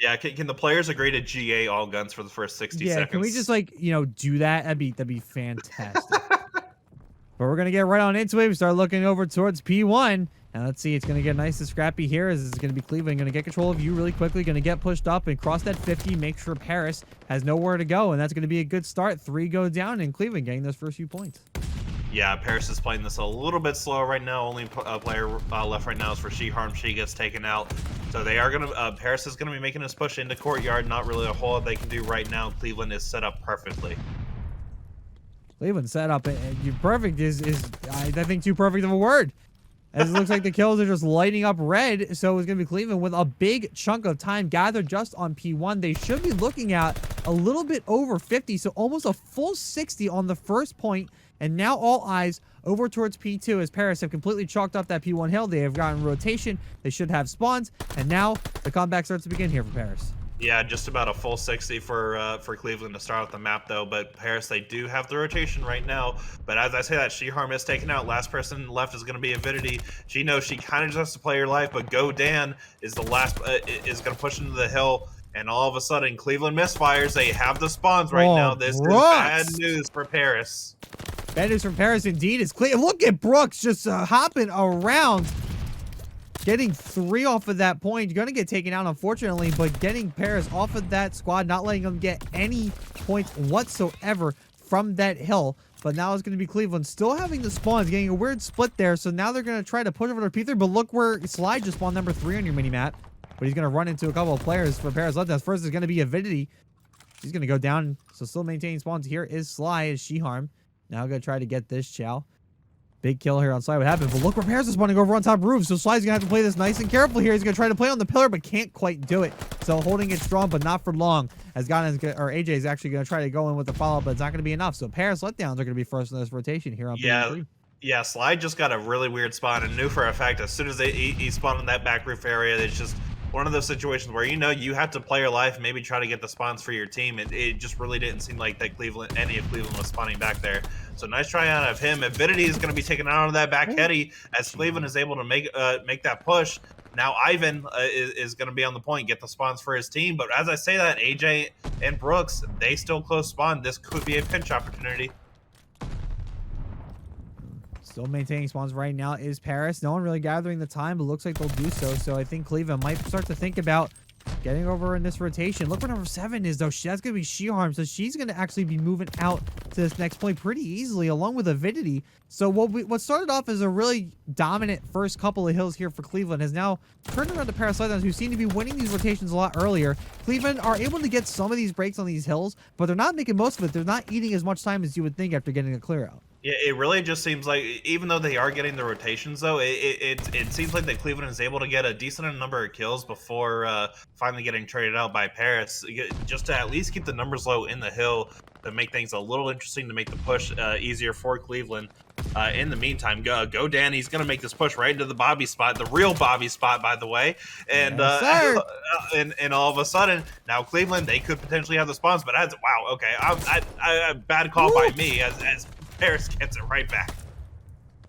Yeah, can the players agree to GA all guns for the first 60 Yeah, seconds? can we just like, do that? That'd be fantastic. But we're gonna get right on into it. We start looking over towards P1. And let's see, it's gonna get nice and scrappy here. As it's gonna be Cleveland, gonna get control of you really quickly, gonna get pushed up and cross that 50. Make sure Paris has nowhere to go, and that's gonna be a good start. 3 go down, and Cleveland getting those first few points. Yeah, Paris is playing this a little bit slow right now. Only player left right now is for She-Harm. She gets taken out. So they are going to, Paris is going to be making his push into courtyard. Not really a whole lot they can do right now. Cleveland is set up perfectly. Cleveland set up, and perfect is I think too perfect of a word. As it looks like the kills are just lighting up red. So it's going to be Cleveland with a big chunk of time gathered just on P1. They should be looking at a little bit over 50, so almost a full 60 on the first point. And now all eyes over towards P2 as Paris have completely chalked up that P1 hill. They have gotten rotation. They should have spawns. And now the comeback starts to begin here for Paris. Yeah, just about a full 60 for Cleveland to start off the map, though. But Paris, they do have the rotation right now. But as I say that, She-Harm is taken out. Last person left is going to be Avidity. She knows she kind of just has to play her life, but Go Dan is the last, is going to push into the hill. And all of a sudden, Cleveland Misfires, they have the spawns right now. This is bad news for Paris. Bad news from Paris indeed. Is Cleveland. Look at Brooks just hopping around. Getting 3 off of that point. You're going to get taken out, unfortunately, but getting Paris off of that squad, not letting them get any points whatsoever from that hill. But now it's going to be Cleveland still having the spawns, getting a weird split there. So now they're going to try to push over to P3, but look where Slide just spawned number 3 on your mini-map. But he's going to run into a couple of players for Paris Letdowns. First is going to be Avidity. She's going to go down. So still maintaining spawns. Here is Sly as She-Harm. Now going to try to get this Chow. Big kill here on Sly. What happened? But look where Paris is spawning over on top roof. So Sly's going to have to play this nice and careful here. He's going to try to play on the pillar, but can't quite do it. So holding it strong, but not for long. As AJ is actually going to try to go in with the follow-up, but it's not going to be enough. So Paris Letdowns are going to be first in this rotation here on P3. Yeah, Slide just got a really weird spawn and knew for a fact as soon as he spawned in that back roof area, it's just one of those situations where you have to play your life, maybe try to get the spawns for your team. It just really didn't seem like that any of Cleveland was spawning back there. So nice try out of him. Avidity is going to be taken out of that back heady as Cleveland is able to make that push. Now Ivan is going to be on the point, get the spawns for his team. But as I say that, AJ and Brooks, they still close spawn. This could be a pinch opportunity. Still maintaining spawns right now is Paris. No one really gathering the time, but looks like they'll do so. So I think Cleveland might start to think about getting over in this rotation. Look where number 7 is, though. That's going to be She-Harm. So she's going to actually be moving out to this next point pretty easily, along with Avidity. So what started off as a really dominant first couple of hills here for Cleveland has now turned around to Paris Letdowns, who seem to be winning these rotations a lot earlier. Cleveland are able to get some of these breaks on these hills, but they're not making most of it. They're not eating as much time as you would think after getting a clear out. Yeah, it really just seems like, even though they are getting the rotations, though, it seems like that Cleveland is able to get a decent number of kills before finally getting traded out by Paris, just to at least keep the numbers low in the hill, to make things a little interesting, to make the push easier for Cleveland. In the meantime, go Dan. He's going to make this push right into the Bobby spot, the real Bobby spot, by the way. And and all of a sudden, now Cleveland, they could potentially have the spawns, but wow, okay, bad call by me as Paris gets it right back.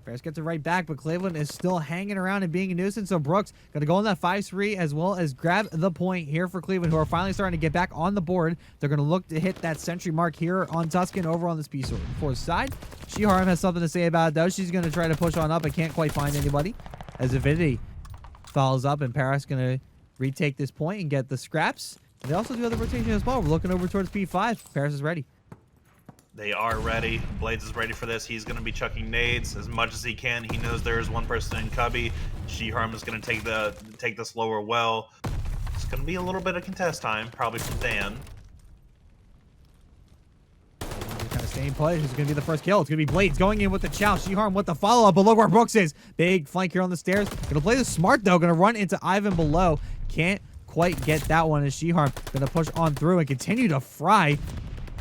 Paris gets it right back, but Cleveland is still hanging around and being a nuisance. So Brooks going to go on that 5-3 as well as grab the point here for Cleveland, who are finally starting to get back on the board. They're going to look to hit that century mark here on Tuscan over on this P4 side. She-Harm has something to say about it, though. She's going to try to push on up and can't quite find anybody. As Avidity follows up, and Paris going to retake this point and get the scraps. They also do have the rotation as well. We're looking over towards P5. Paris is ready. They are ready. Blades is ready for this. He's going to be chucking nades as much as he can. He knows there is one person in Cubby. She-Harm is going to take this lower well. It's going to be a little bit of contest time, probably from Dan. Kind of staying play. Who's going to be the first kill? It's going to be Blades going in with the chow. She-Harm with the follow-up, but look where Brooks is. Big flank here on the stairs. Going to play this smart, though. Going to run into Ivan below. Can't quite get that one as She-Harm going to push on through and continue to fry.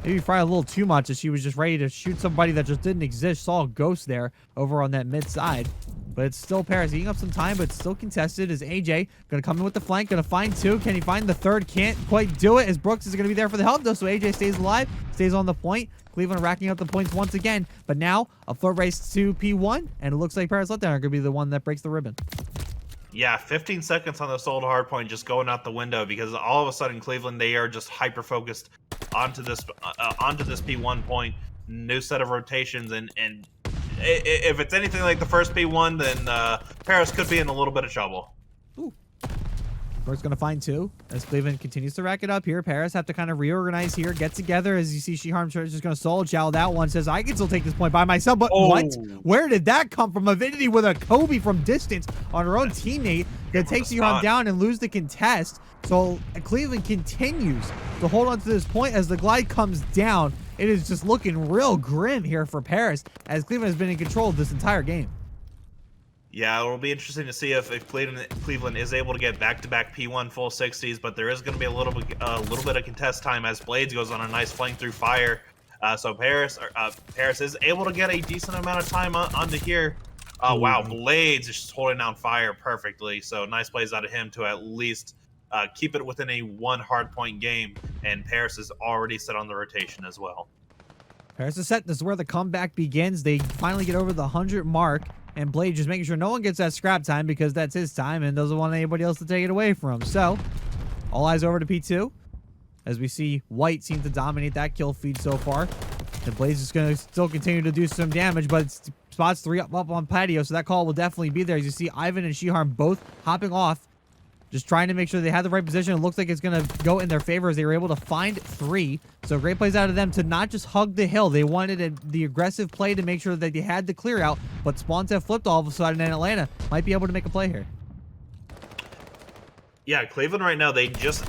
Maybe fry a little too much as she was just ready to shoot somebody that just didn't exist. Saw a ghost there over on that mid side. But it's still Paris eating up some time, but it's still contested as AJ going to come in with the flank. Going to find 2. Can he find the 3rd? Can't quite do it as Brooks is going to be there for the help, though. So AJ stays alive, stays on the point. Cleveland racking up the points once again. But now a foot race to P1, and it looks like Paris Letdowns are going to be the one that breaks the ribbon. Yeah, 15 seconds on this old hard point just going out the window because all of a sudden Cleveland, they are just hyper focused onto this P1 point, new set of rotations, and if it's anything like the first P1, then Paris could be in a little bit of trouble. Ooh. Brooks going to find two as Cleveland continues to rack it up here. Paris have to kind of reorganize here, get together as you see Shiharm just going to solo chow that one. Says, I can still take this point by myself, but what? Where did that come from? Avidity with a Kobe from distance on her own teammate that takes Shiharm down and lose the contest. So Cleveland continues to hold on to this point as the glide comes down. It is just looking real grim here for Paris as Cleveland has been in control of this entire game. Yeah, it'll be interesting to see if Cleveland is able to get back-to-back P1 full 60s, but there is going to be a little bit of contest time as Blades goes on a nice flank through fire. So Paris is able to get a decent amount of time onto here. Wow, Blades is just holding down fire perfectly. So nice plays out of him to at least keep it within a one hardpoint game, and Paris is already set on the rotation as well. Paris is set. This is where the comeback begins. They finally get over the 100 mark. And Blade just making sure no one gets that scrap time because that's his time and doesn't want anybody else to take it away from him. So, all eyes over to P2 as we see White seem to dominate that kill feed so far. And Blade's just going to still continue to do some damage, but it's spots 3 up on patio, so that call will definitely be there. As you see Ivan and Shiharm both hopping off, just trying to make sure they have the right position. It looks like it's going to go in their favor as they were able to find 3. So great plays out of them to not just hug the hill. They wanted the aggressive play to make sure that they had the clear out, but Spawns have flipped all of a sudden, and Atlanta might be able to make a play here. Yeah, Cleveland right now, they just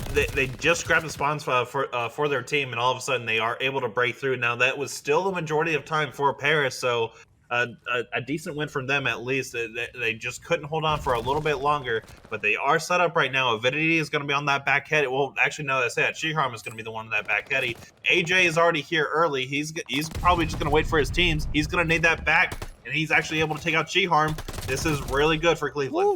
grabbed the spawns for their team, and all of a sudden they are able to break through. Now, that was still the majority of time for Paris, so a decent win from them at least. They just couldn't hold on for a little bit longer, but they are set up right now. Avidity is going to be on that back head. Well, actually, now that I say that, Shiharm is going to be the one on that back heady. AJ is already here early. He's probably just going to wait for his teams. He's going to need that back, and he's actually able to take out Shiharm. This is really good for Cleveland. Oh,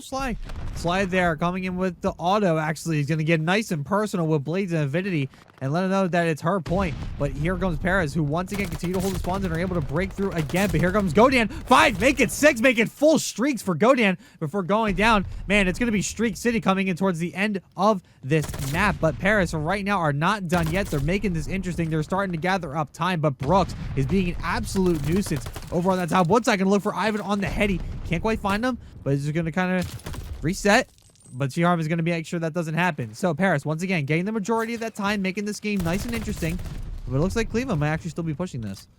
Slide there, coming in with the auto. Actually, he's going to get nice and personal with Blades and Avidity and let him know that it's her point. But here comes Paris, who once again continue to hold the spawns and are able to break through again. But here comes Godan. 5, make it 6, make it full streaks for Godan before going down. Man, it's going to be Streak City coming in towards the end of this map. But Paris right now are not done yet. They're making this interesting. They're starting to gather up time. But Brooks is being an absolute nuisance over on that top. One second, look for Ivan on the heady. Can't quite find him, but he's just going to kind of reset, but Shiharm is going to make sure that doesn't happen. So Paris, once again, getting the majority of that time, making this game nice and interesting. But it looks like Cleveland might actually still be pushing this.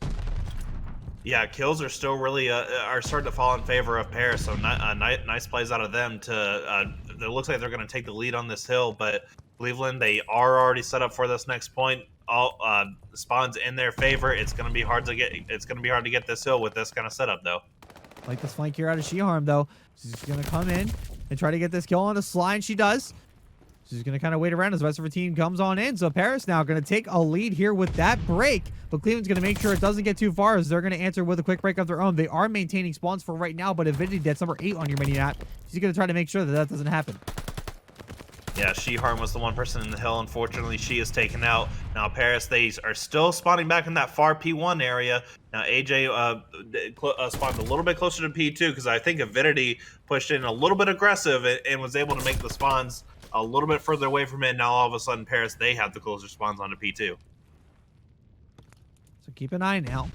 Yeah, kills are still really are starting to fall in favor of Paris. So nice plays out of them to. It looks like they're going to take the lead on this hill, but Cleveland, they are already set up for this next point. All spawns in their favor. It's going to be hard to get. It's going to be hard to get this hill with this kind of setup, though. Like this flank here out of Shiharm, though. She's going to come in and try to get this kill on the slide, and she does. She's going to kind of wait around as the rest of her team comes on in. So Paris now going to take a lead here with that break, but Cleveland's going to make sure it doesn't get too far as they're going to answer with a quick break of their own. They are maintaining spawns for right now, but Avidity, that's number 8 on your mini map. She's going to try to make sure that that doesn't happen. Yeah, Shiharm was the one person in the hill. Unfortunately, she is taken out. Now, Paris, they are still spawning back in that far P1 area. Now, AJ spawned a little bit closer to P2 because I think Avidity pushed in a little bit aggressive and was able to make the spawns a little bit further away from it. Now, all of a sudden, Paris, they have the closer spawns onto P2. So keep an eye now.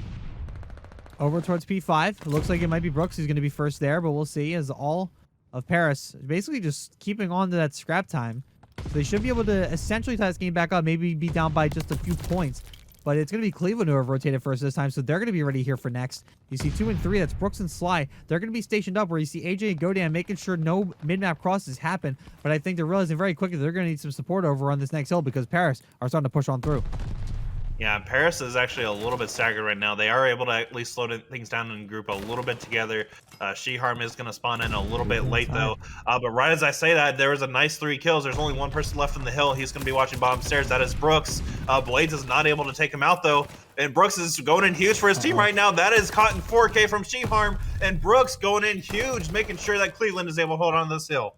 Over towards P5. It looks like it might be Brooks who's going to be first there, but we'll see as all of Paris basically just keeping on to that scrap time. So they should be able to essentially tie this game back up, maybe be down by just a few points. But it's going to be Cleveland who have rotated first this time, so they're going to be ready here for next. You see 2 and 3, that's Brooks and Sly. They're going to be stationed up where you see AJ and Godan making sure no mid-map crosses happen. But I think they're realizing very quickly they're going to need some support over on this next hill because Paris are starting to push on through. Yeah, Paris is actually a little bit staggered right now. They are able to at least slow things down and group a little bit together. Shiharm is going to spawn in a little bit late, though. But right as I say that, there was a nice 3 kills. There's only one person left in the hill. He's going to be watching bottom stairs. That is Brooks. Blades is not able to take him out, though. And Brooks is going in huge for his team right now. That is caught in 4K from Shiharm. And Brooks going in huge, making sure that Cleveland is able to hold on to this hill.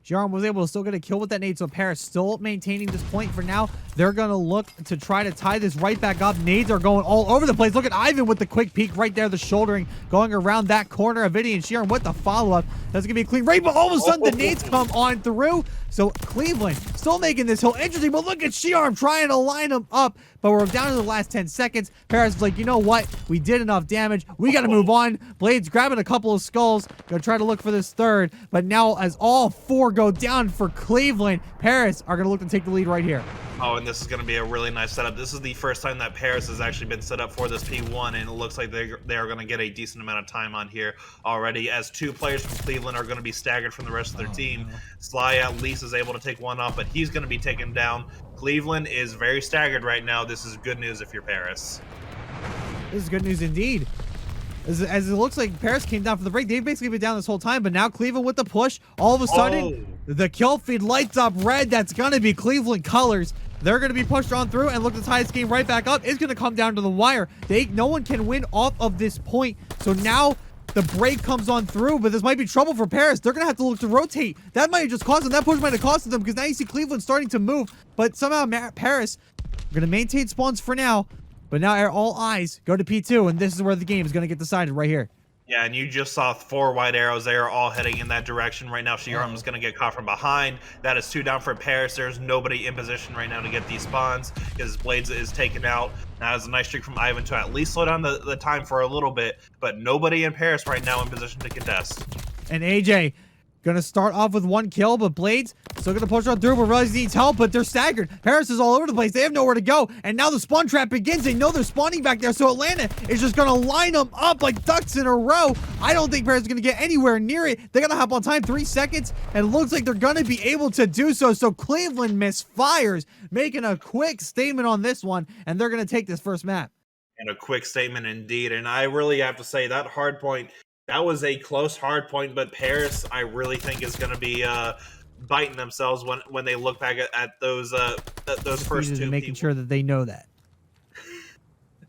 Xiarm was able to still get a kill with that nade, so Paris still maintaining this point for now. They're going to look to try to tie this right back up. Nades are going all over the place. Look at Ivan with the quick peek right there, the shouldering, going around that corner. Avidity and Xiarm with the follow-up. That's going to be a clean raid, but all of a sudden the nades come on through. So Cleveland still making this hill interesting, but look at Xiarm trying to line him up. But we're down to the last 10 seconds. Paris is like, you know what? We did enough damage. We got to move on. Blades grabbing a couple of skulls. Gonna try to look for this third. But now as all 4 go down for Cleveland, Paris are going to look to take the lead right here. Oh, and this is going to be a really nice setup. This is the first time that Paris has actually been set up for this P1, and it looks like they are going to get a decent amount of time on here already, as 2 players from Cleveland are going to be staggered from the rest of their team. No. Sly at least is able to take one off, but he's going to be taken down. Cleveland is very staggered right now. This is good news if you're Paris. This is good news indeed. As it looks like Paris came down for the break. They've basically been down this whole time, but now Cleveland with the push. All of a sudden, the kill feed lights up red. That's going to be Cleveland colors. They're going to be pushed on through and look to tie this game right back up. It's going to come down to the wire. No one can win off of this point. So now the break comes on through, but this might be trouble for Paris. They're going to have to look to rotate. That might have just cost them. That push might have costed them, because now you see Cleveland starting to move. But somehow Paris are going to maintain spawns for now. But now all eyes go to P2, and this is where the game is going to get decided right here. Yeah, and you just saw 4 white arrows. They are all heading in that direction right now. Xiarm is going to get caught from behind. That is 2 down for Paris. There's nobody in position right now to get these spawns, because Blades is taken out. Now it's a nice streak from Ivan to at least slow down the time for a little bit, but nobody in Paris right now in position to contest. And AJ gonna start off with 1 kill, but Blades still gonna push on through, but realize he needs help, but they're staggered. Paris is all over the place. They have nowhere to go, and now the spawn trap begins. They know they're spawning back there, so Atlanta is just gonna line them up like ducks in a row. I don't think Paris is gonna get anywhere near it. They're gonna hop on time, 3 seconds, and it looks like they're gonna be able to do so. So Cleveland Misfires making a quick statement on this one, and they're gonna take this first map. And a quick statement indeed, and I really have to say that hard point, that was a close hard point, but Paris, I really think, is going to be biting themselves when they look back at those first 2 making people. sure that they know that.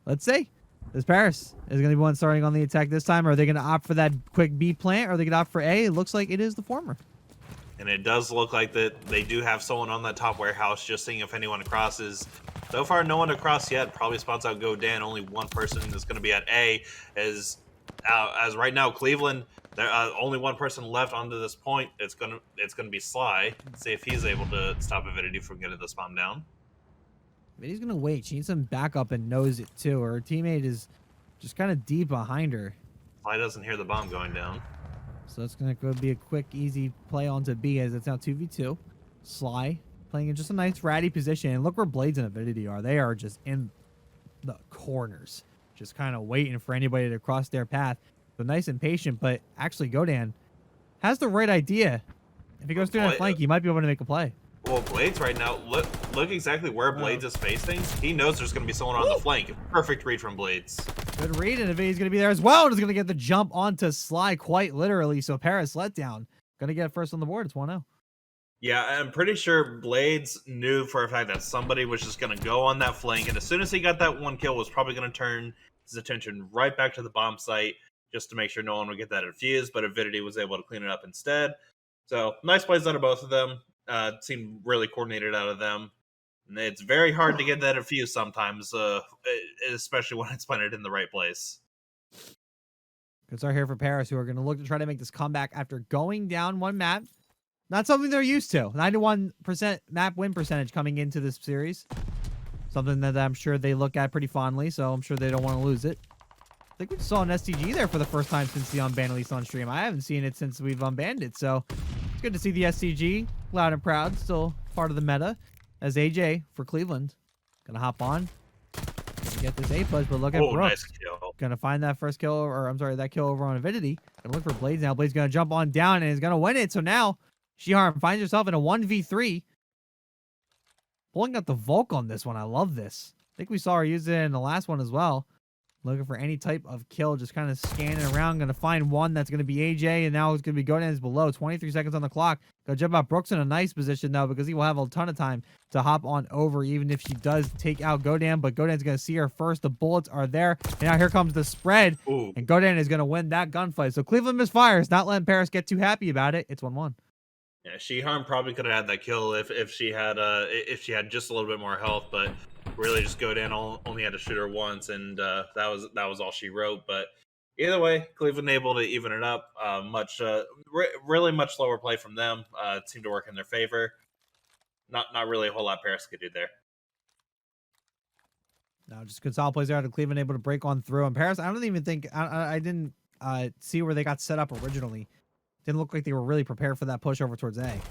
Let's see. Is Paris is going to be one starting on the attack this time, or are they going to opt for that quick B plant, or are they going to opt for A? It looks like it is the former. And it does look like that they do have someone on that top warehouse, just seeing if anyone crosses. So far, no one across yet. Probably spots out GoDan. Only one person is going to be at A. As right now, Cleveland, there only one person left onto this point. It's gonna be Sly. See if he's able to stop Avidity from getting the spawn down. Avidity's gonna wait. She needs some backup and knows it too. Her teammate is just kind of deep behind her. Sly doesn't hear the bomb going down. So that's gonna go be a quick, easy play onto B, as it's now 2v2. Sly playing in just a nice ratty position. And look where Blades and Avidity are. They are just in the corners, just kind of waiting for anybody to cross their path. So nice and patient, but actually GoDan has the right idea. If he goes through that flank, he might be able to make a play. Well, Blades right now, look exactly where Blades is facing. He knows there's going to be someone on the flank. Perfect read from Blades. Good read, and Avidity's going to be there as well. And is going to get the jump onto Sly quite literally. So Paris Letdown going to get first on the board. It's 1-0. Yeah, I'm pretty sure Blades knew for a fact that somebody was just going to go on that flank. And as soon as he got that 1 kill, was probably going to turn his attention right back to the bomb site just to make sure no one would get that infused. But Avidity was able to clean it up instead. So nice plays out of both of them. Seemed really coordinated out of them. And it's very hard to get that infused sometimes, especially when it's planted in the right place. Good start here for Paris, who are going to look to try to make this comeback after going down 1 map. Not something they're used to. 91% map win percentage coming into this series. Something that I'm sure they look at pretty fondly, so I'm sure they don't want to lose it. I think we saw an STG there for the first time since the unban, at least on stream. I haven't seen it since we've unbanned it, so it's good to see the STG loud and proud, still part of the meta. As AJ for Cleveland gonna hop on, get this A push, but look at Brooks. Nice kill. Gonna find that first kill, or I'm sorry, that kill over on Avidity. Gonna look for Blades now. Blades gonna jump on down and is gonna win it. So now Xiarm finds herself in a 1v3. Pulling out the Volk on this one. I love this. I think we saw her use it in the last one as well. Looking for any type of kill, just kind of scanning around. Going to find one that's going to be AJ, and now it's going to be GoDan below. 23 seconds on the clock. Going to jump out Brooks in a nice position, though, because he will have a ton of time to hop on over, even if she does take out GoDan. But GoDan's going to see her first. The bullets are there. And now here comes the spread. Ooh. And GoDan is going to win that gunfight. So Cleveland Misfires not letting Paris get too happy about it. It's 1-1. Yeah, Shihan probably could have had that kill if she had just a little bit more health, but really just go down only had to shoot her once, and that was all she wrote. But either way, Cleveland able to even it up. Really much slower play from them. It seemed to work in their favor. Not really a whole lot Paris could do there. No, just good solid plays there out of Cleveland, able to break on through. And Paris, I don't even think I didn't see where they got set up originally. Didn't look like they were really prepared for that push over towards A.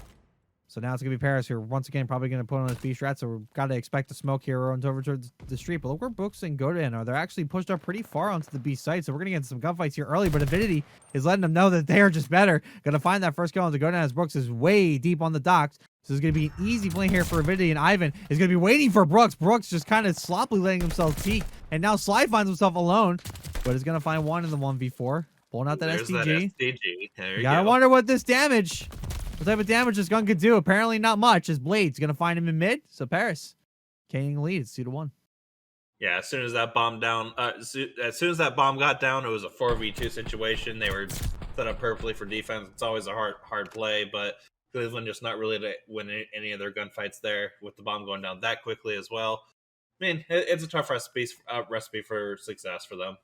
So now it's going to be Paris who are once again probably going to put on his B strat. So we've got to expect the smoke here runs over towards the street. But look where Brooks and Godin are. They're actually pushed up pretty far onto the B site. So we're going to get some gunfights here early. But Avidity is letting them know that they are just better. Going to find that first kill onto Godin as Brooks is way deep on the docks. So it's going to be an easy play here for Avidity. And Ivan is going to be waiting for Brooks. Brooks just kind of sloppily letting himself peek. And now Sly finds himself alone. But is going to find one in the 1v4. Pulling out that There's STG. That STG. There you Gotta go. wonder what this damage, what type of damage this gun could do. Apparently not much. As Blade's gonna find him in mid. So Paris, King leads 2-1. Yeah, as soon as that bomb as soon as that bomb got down, it was a 4v2 situation. They were set up perfectly for defense. It's always a hard play, but Cleveland just not really to win any of their gunfights there with the bomb going down that quickly as well. I mean, it's a tough recipe for success for them.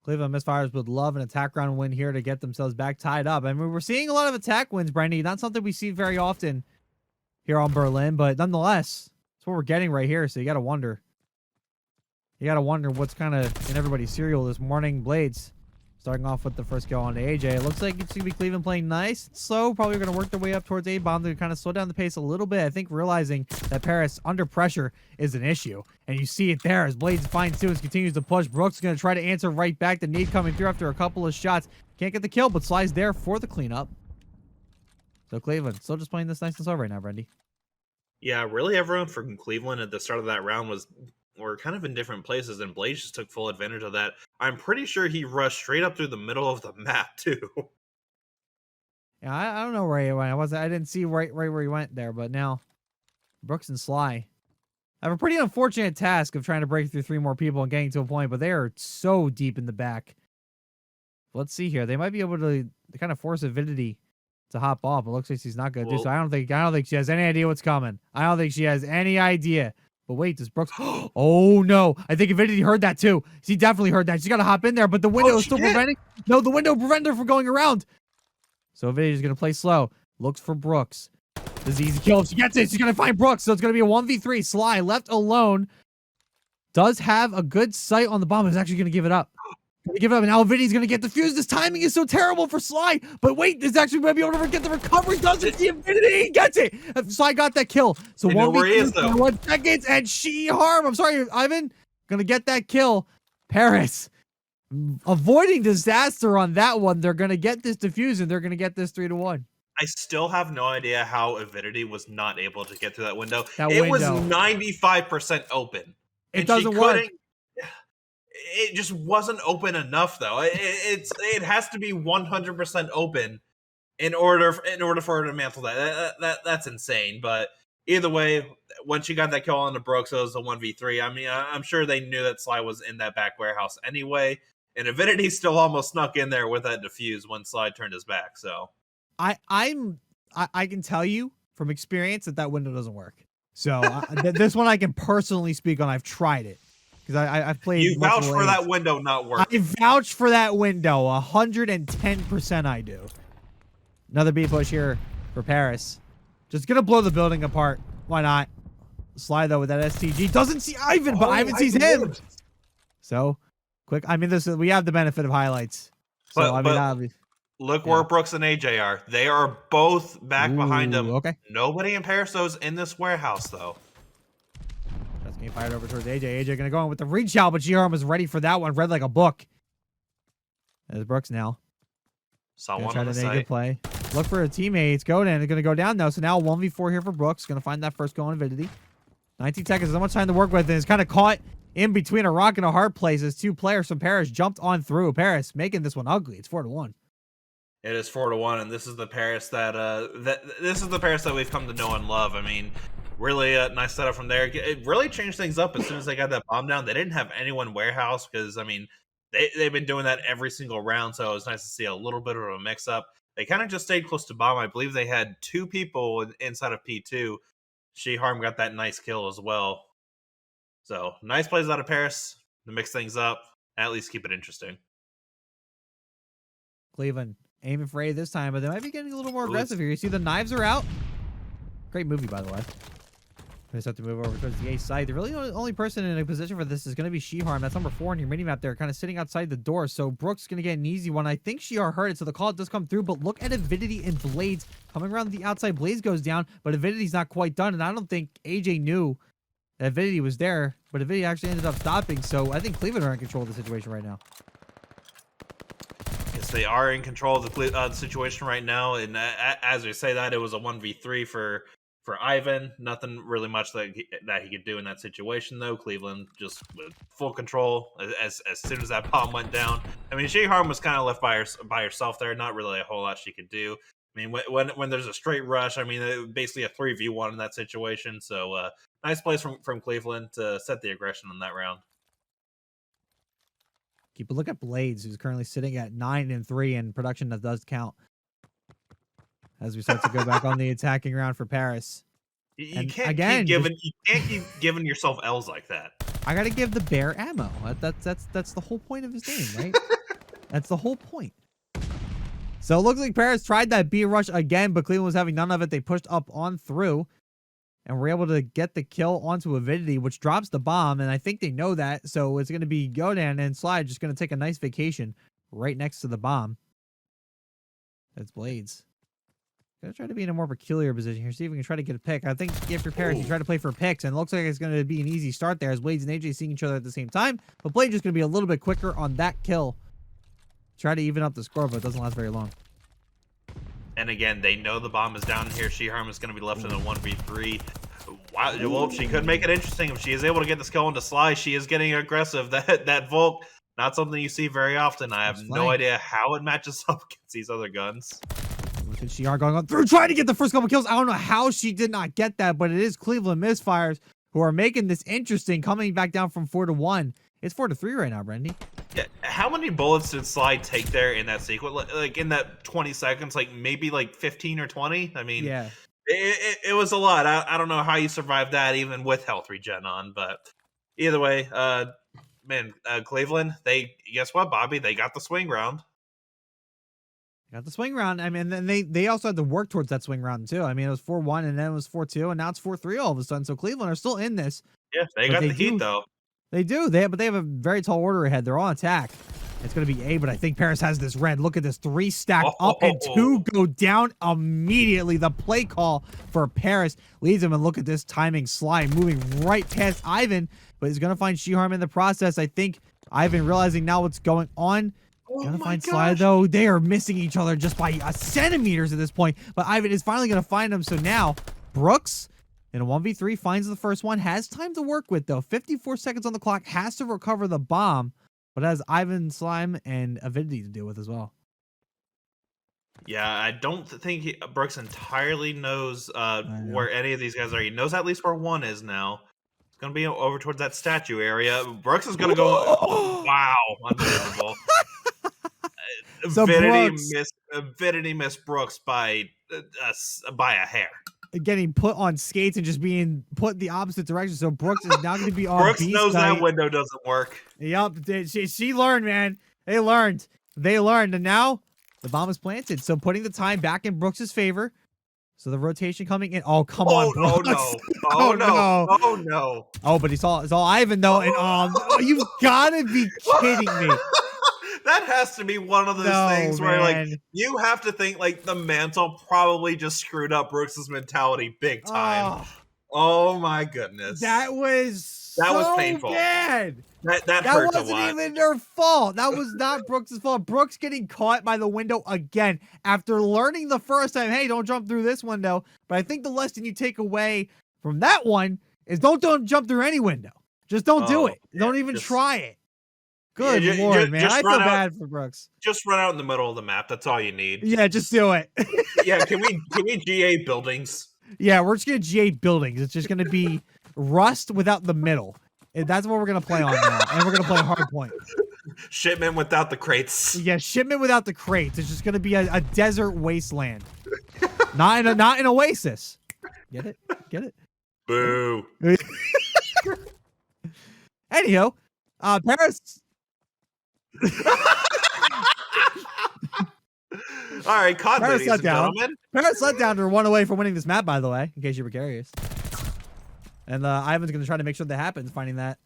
Cleveland Misfires would love an attack round win here to get themselves back tied up. I mean, we're seeing a lot of attack wins, Brandy. Not something we see very often here on Berlin, but nonetheless, that's what we're getting right here. So you got to wonder. You got to wonder what's kind of in everybody's cereal this morning. Blades starting off with the first kill on AJ. It looks like it's going to be Cleveland playing nice and slow. Probably going to work their way up towards A-bomb to kind of slow down the pace a little bit. I think realizing that Paris under pressure is an issue. And you see it there as Blades finds Suez continues to push. Brooks is going to try to answer right back. The nade coming through after a couple of shots. Can't get the kill, but Sly's there for the cleanup. So Cleveland still just playing this nice and slow right now, Brandy. Yeah, really everyone from Cleveland at the start of that round were kind of in different places, and Blaze just took full advantage of that. I'm pretty sure he rushed straight up through the middle of the map too. Yeah, I don't know where he went. I didn't see right where he went there, but now Brooks and Sly have a pretty unfortunate task of trying to break through 3 more people and getting to a point, but they are so deep in the back. Let's see here. They might be able to kind of force Avidity to hop off. It looks like she's not going to do so. I don't think she has any idea what's coming. I don't think she has any idea. But wait, does Brooks... Oh, no. I think Avidity heard that, too. She definitely heard that. She's got to hop in there, but the window is still preventing... No, the window prevented her from going around. So Avidity's going to play slow. Looks for Brooks. This is easy kill. If she gets it, she's going to find Brooks. So it's going to be a 1v3. Sly left alone. Does have a good sight on the bomb. Is actually going to give it up. Give it up, and now Avidity's going to get defused. This timing is so terrible for Sly. But wait, this actually might be able to get the recovery. Doesn't see Avidity. He gets it. Sly got that kill. So 1v3 1 seconds, and she harm. I'm sorry, Ivan. Going to get that kill. Paris avoiding disaster on that one. They're going to get this defuse, and they're going to get this 3-1. I still have no idea how Avidity was not able to get through that window. It was 95% open. It doesn't work. It just wasn't open enough, though. It has to be 100% open in order for her to mantle that. That's insane. But either way, when she got that kill on the Brooks, it was a 1v3. I mean, I'm sure they knew that Sly was in that back warehouse anyway, and Avidity still almost snuck in there with that defuse when Sly turned his back. So I can tell you from experience that window doesn't work. So this one I can personally speak on. I've tried it. I've played. You vouch for that window not working. I vouch for that window 110%. I do. Another B push here for Paris. Just gonna blow the building apart. Why not? Sly though with that STG doesn't see Ivan, but Ivan sees him. So quick. I mean, we have the benefit of highlights. So I mean, obviously. Look where Brooks and AJ are. They are both back behind them. Okay. Nobody in Paris though is in this warehouse though. That's getting fired over towards AJ. AJ gonna go in with the reach out, but GRM was ready for that one. Read like a book. There's Brooks now. Saw one try on to the make a site. good play. Look for a teammate. Godin is gonna go down though. So now 1v4 here for Brooks. Gonna find that first goal on Avidity. 19 seconds. Not much time to work with, and it's kind of caught in between a rock and a hard place as 2 players from Paris jumped on through. Paris making this one ugly. It's 4-1. It is 4-1, and this is the Paris that we've come to know and love. I mean, really nice setup from there. It really changed things up as soon as they got that bomb down. They didn't have anyone warehouse because I mean they've been doing that every single round, so it was nice to see a little bit of a mix up. they kind of just stayed close to bomb. I believe they had 2 people inside of P2. She-Harm got that nice kill as well. So, nice plays out of Paris to mix things up, and at least keep it interesting. Cleveland aiming for A this time, but they might be getting a little more aggressive here. You see the knives are out. Great movie, by the way. They just have to move over towards the A side. The really only person in a position for this is going to be She-Harm. That's number 4 on your mini-map there, kind of sitting outside the door. So Brooks going to get an easy one. I think She-Harm heard it, so the call does come through. But look at Avidity and Blades coming around the outside. Blades goes down, but Avidity's not quite done. And I don't think AJ knew that Avidity was there, but Avidity actually ended up stopping. So I think Cleveland are in control of the situation right now. Yes, they are in control of the situation right now. And as we say that, it was a 1v3 for Ivan. Nothing really much that he could do in that situation, though. Cleveland just with full control as soon as that bomb went down. I mean, She-Harm was kind of left by herself there. Not really a whole lot she could do. I mean, when there's a straight rush, I mean, basically a 3v1 in that situation. So nice plays from Cleveland to set the aggression in that round. Keep a look at Blades, who's currently sitting at 9-3 in production that does count. As we start to go back on the attacking round for Paris. You can't keep giving yourself L's like that. I gotta give the bear ammo. That's the whole point of his name, right? That's the whole point. So it looks like Paris tried that B rush again, but Cleveland was having none of it. They pushed up on through and were able to get the kill onto Avidity, which drops the bomb, and I think they know that. So it's gonna be Godan and Slide just gonna take a nice vacation right next to the bomb. That's Blades. Gonna try to be in a more peculiar position here. See if we can try to get a pick. I think if you're Paris, you try to play for picks, and it looks like it's going to be an easy start there as Blades and AJ seeing each other at the same time. But Blades just going to be a little bit quicker on that kill. Try to even up the score, but it doesn't last very long. And again, they know the bomb is down here. She-Harm is going to be left in a 1v3. Wow, well, she could make it interesting if she is able to get this kill into Sly. She is getting aggressive. That Volk, not something you see very often. I have no idea how it matches up against these other guns. She-Harm going on through, trying to get the first couple kills. I don't know how she did not get that, but it is Cleveland Misfires who are making this interesting, coming back down from 4-1. It's 4-3 right now, Brendy. Yeah, how many bullets did Slide take there in that sequence? Like in that 20 seconds, like maybe like 15 or 20? I mean, yeah, it was a lot. I don't know how you survived that even with health regen on, but either way, Cleveland, guess what, Bobby? They got the swing round. Got the swing round. I mean, then they also had to work towards that swing round too. I mean, it was 4-1 and then it was 4-2 and now it's 4-3 all of a sudden. So Cleveland are still in this. Yeah, they got the heat though. They do. But they have a very tall order ahead. They're on attack. It's going to be A, but I think Paris has this red. Look at this. 3 stacked up and 2 go down immediately. The play call for Paris leads him, and look at this timing. Slide moving right past Ivan, but he's going to find She-Harm in the process. I think Ivan realizing now what's going on. Gonna find Slide though. They are missing each other just by centimeters at this point. But Ivan is finally gonna find him. So now Brooks in a 1v3 finds the first one. Has time to work with though. 54 seconds on the clock. Has to recover the bomb, but has Ivan, Slime, and Avidity to deal with as well. Yeah, I don't think Brooks entirely knows where any of these guys are. He knows at least where one is now. It's gonna be over towards that statue area. Brooks is gonna go. Wow, unbelievable. So Avidity missed Brooks by a hair. Getting put on skates and just being put the opposite direction. So Brooks is now going to be on Brooks knows that window doesn't work. Yep, she learned, man. They learned, and now the bomb is planted. So putting the time back in Brooks's favor. So the rotation coming in. Oh, come on, Brooks. Oh, no. Oh, no. Oh, but it's all Ivan though, and you've got to be kidding me. That has to be one of those things where, like, you have to think, like, the mantle probably just screwed up Brooks's mentality big time. Oh my goodness. That was painful. Bad. That hurt to watch. That wasn't even their fault. That was not Brooks's fault. Brooks getting caught by the window again after learning the first time, hey, don't jump through this window. But I think the lesson you take away from that one is don't jump through any window. Just don't do it. Yeah, don't even try it. Good Lord, man. I feel bad for Brooks. Just run out in the middle of the map. That's all you need. Yeah, just do it. Yeah, can we GA buildings? Yeah, we're just going to GA buildings. It's just going to be rust without the middle. That's what we're going to play on now. And we're going to play hard point. Shipment without the crates. Yeah, shipment without the crates. It's just going to be a desert wasteland. not an oasis. Get it? Get it? Boo. Anyhow, Paris. All right, COD, Paris ladies and gentlemen. Paris Letdowns are 1 away from winning this map, by the way, in case you were curious. And Ivan's going to try to make sure that happens, finding that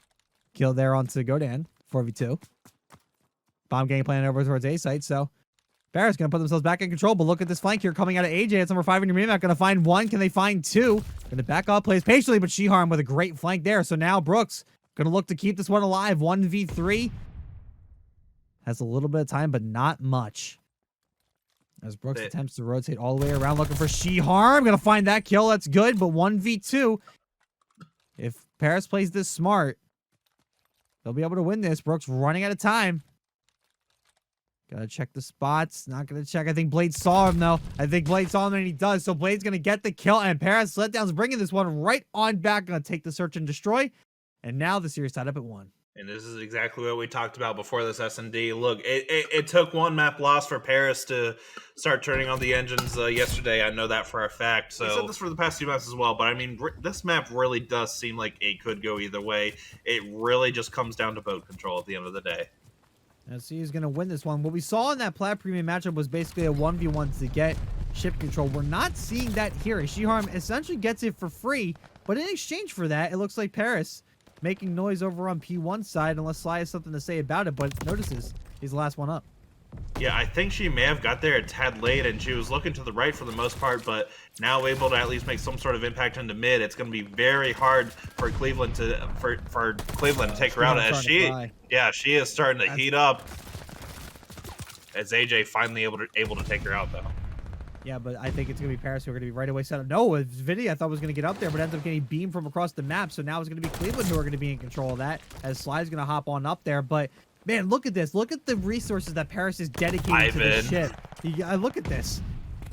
kill there onto Godan, 4v2. Bomb gang playing over towards A site, so Paris going to put themselves back in control, but look at this flank here coming out of AJ. It's number 5 in your minimap. Going to find 1. Can they find 2? Going to back up, plays patiently, but Shiharm with a great flank there. So now Brooks going to look to keep this one alive. 1v3. Has a little bit of time, but not much. As Brooks attempts to rotate all the way around looking for Shiharm. Going to find that kill. That's good, but 1v2. If Paris plays this smart, they'll be able to win this. Brooks running out of time. Gotta check the spots. Not gonna check. I think Blade saw him, though. I think Blade saw him, and he does. So Blade's gonna get the kill, and Paris Letdowns bringing this one right on back. Gonna take the search and destroy. And now the series tied up at 1. And this is exactly what we talked about before this S&D. Look, it took 1 map loss for Paris to start turning on the engines yesterday. I know that for a fact. So I said this for the past 2 maps as well, but I mean, this map really does seem like it could go either way. It really just comes down to boat control at the end of the day. Let's see who's going to win this one. What we saw in that Plat Premium matchup was basically a 1v1 to get ship control. We're not seeing that here. Shiharm essentially gets it for free, but in exchange for that, it looks like Paris making noise over on P1 side, unless Sly has something to say about it, but notices he's the last one up. Yeah, I think she may have got there a tad late, and she was looking to the right for the most part, but now able to at least make some sort of impact into mid. It's going to be very hard for Cleveland to take her out, as she is starting to heat up. As AJ finally able to take her out, though. Yeah, but I think it's going to be Paris who are going to be right away set up. No, it's Vinny I thought was going to get up there, but ends up getting beamed from across the map. So now it's going to be Cleveland who are going to be in control of that, as Sly's going to hop on up there. But, man, look at this. Look at the resources that Paris is dedicating to this ship. Look at this.